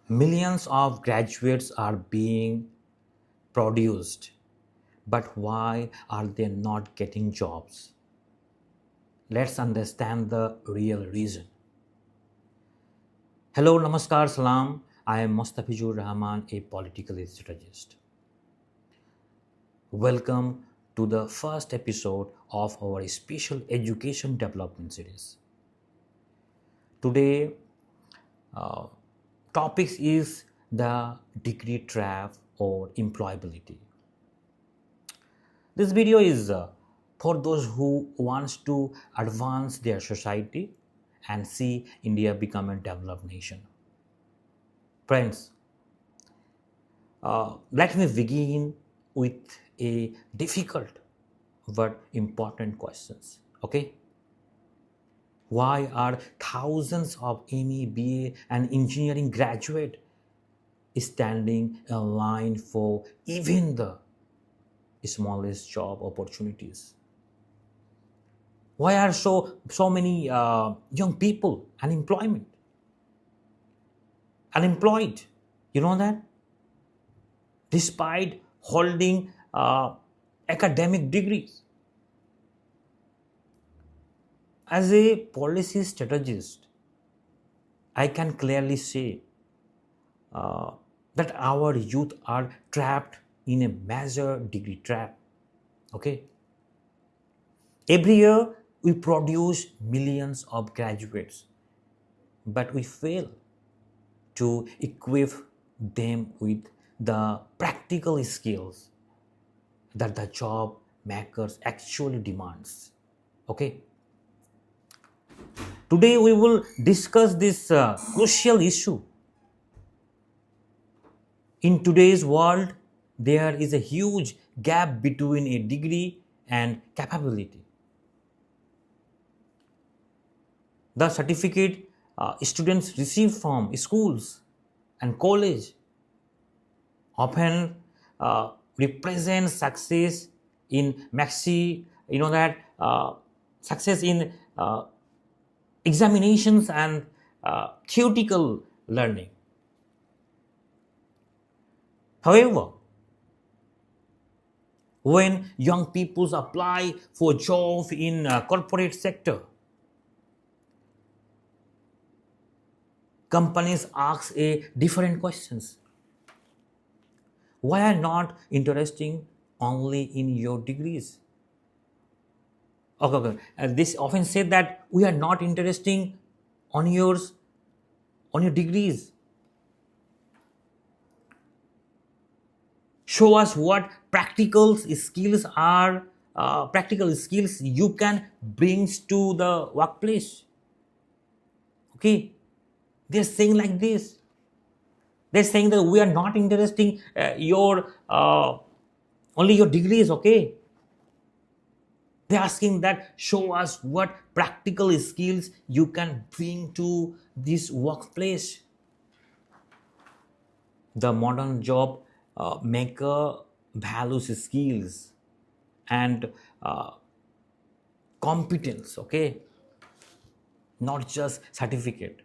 Millions of graduates are being produced, but why are they not getting jobs? Let's understand the real reason. Hello, Namaskar, Salam. I am Mostafijur Rahaman, a political strategist. Welcome to the first episode of our special education development series. Today, topic is the degree trap or employability. This video is for those who wants to advance their society and see India become a developed nation. Friends, let me begin with a difficult but important questions. Okay, why are thousands of ME, BA, and engineering graduate standing in line for even the smallest job opportunities? Why are so many young people unemployed? You know that? Despite holding academic degrees. As a policy strategist, I can clearly say that our youth are trapped in a major degree trap. Okay? Every year, we produce millions of graduates, but we fail to equip them with the practical skills that the job makers actually demands. Okay? Today we will discuss this crucial issue. In today's world, there is a huge gap between a degree and capability. The certificate students receive from schools and college often represent success in success in examinations and theoretical learning. However, when young people apply for jobs in corporate sector, companies ask a different questions. Why are not interesting only in your degrees? Okay. This often said that we are not interesting on your degrees. Show us what practical skills you can bring to the workplace. Okay, they're saying like this. They're saying that we are not interested your only your degrees. Okay, they're asking that show us what practical skills you can bring to this workplace. The modern job maker values skills and competence, okay, not just certificate.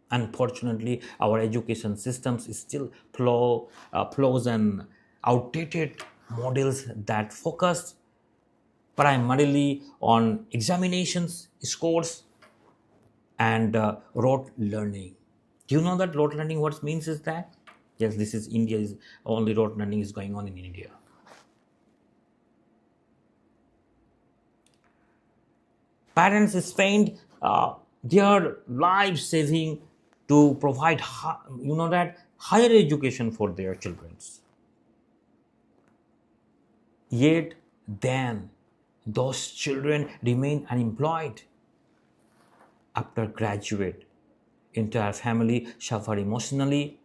Unfortunately, our education systems is still flaws and outdated models that focus primarily on examinations, scores, and rote learning. Do you know that rote learning what means is that? Yes, this is India's only rote learning is going on in India. Parents spend their life saving to provide higher education for their children. Yet then those children remain unemployed after graduate. Entire family suffer emotionally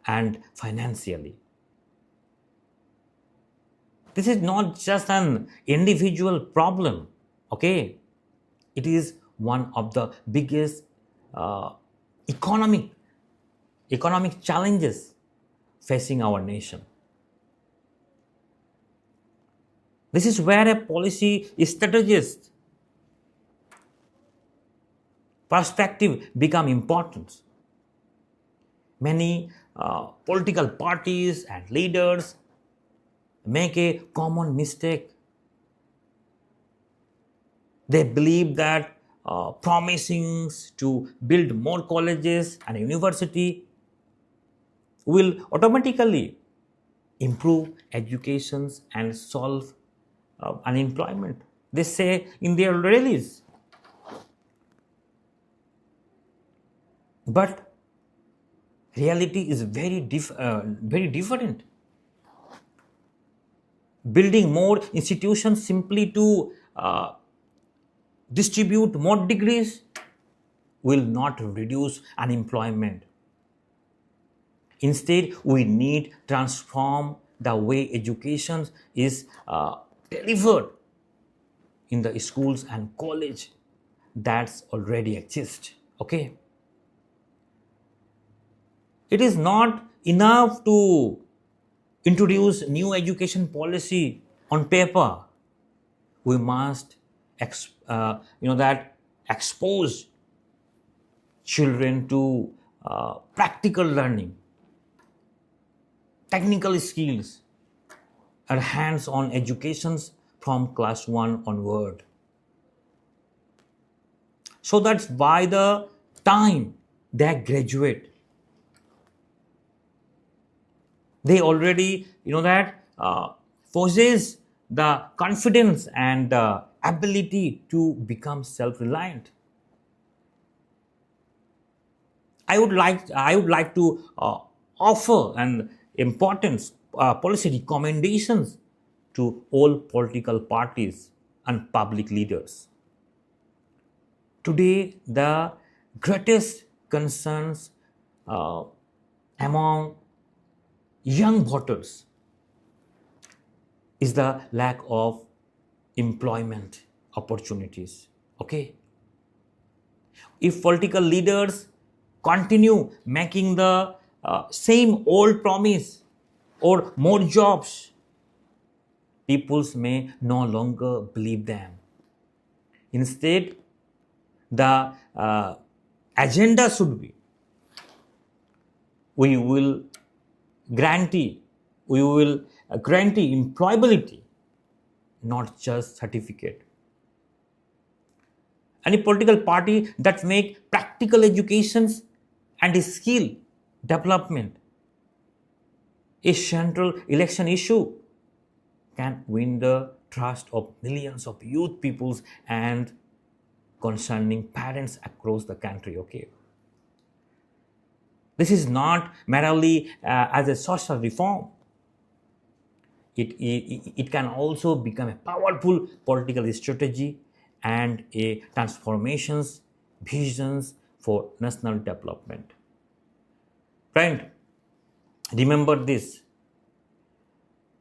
and financially. This is not just an individual problem, okay? It is one of the biggest economic challenges facing our nation. This is where a policy strategist perspective become important. Many political parties and leaders make a common mistake. They believe that promising to build more colleges and university will automatically improve educations and solve unemployment. They say in their rallies. But reality is very different. Building more institutions simply to distribute more degrees will not reduce unemployment. Instead, we need transform the way education is delivered in the schools and college that's already exist. Okay, it is not enough to introduce new education policy on paper. We must expose children to practical learning, technical skills, and hands-on educations from class 1 onward. So that's by the time they graduate, they already possess the confidence and the ability to become self-reliant. I would like to offer an important policy recommendations to all political parties and public leaders. Today, the greatest concerns among young voters is the lack of employment opportunities. Okay, if political leaders continue making the same old promise or more jobs, people may no longer believe them. Instead, the agenda should be we will guarantee employability, not just certificate. Any political party that make practical educations and skill development a central election issue can win the trust of millions of youth peoples and concerning parents across the country. Okay, this is not merely as a social reform. It can also become a powerful political strategy and a transformations visions for national development. Friend, remember this: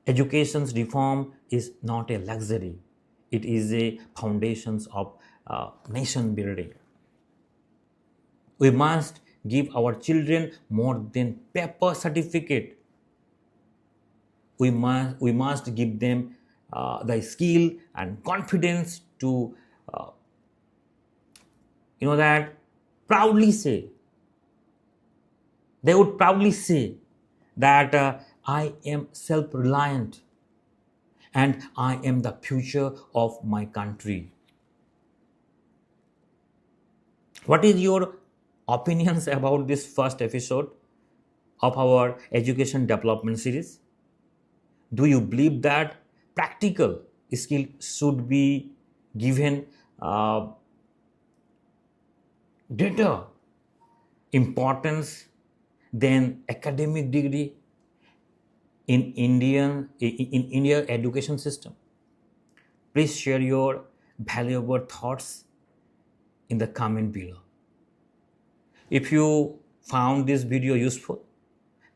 education reform is not a luxury; it is a foundations of nation building. We must give our children more than paper certificate. We must give them the skill and confidence to that proudly say they would proudly say that I am self-reliant and I am the future of my country. What is your opinions about this first episode of our education development series? Do you believe that practical skill should be given greater importance than academic degree in India education system? Please share your valuable thoughts in the comment below. If you found this video useful,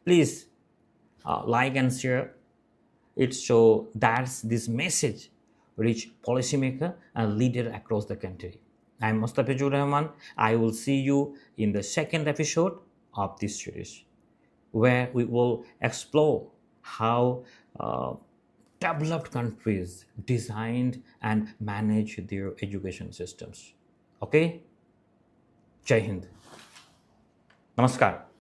please like and share it so that this message reach policymaker and leader across the country. I am Mostafijur Rahaman. I will see you in the second episode of this series, where we will explore how developed countries designed and manage their education systems. Okay? Jai Hind. Namaskar.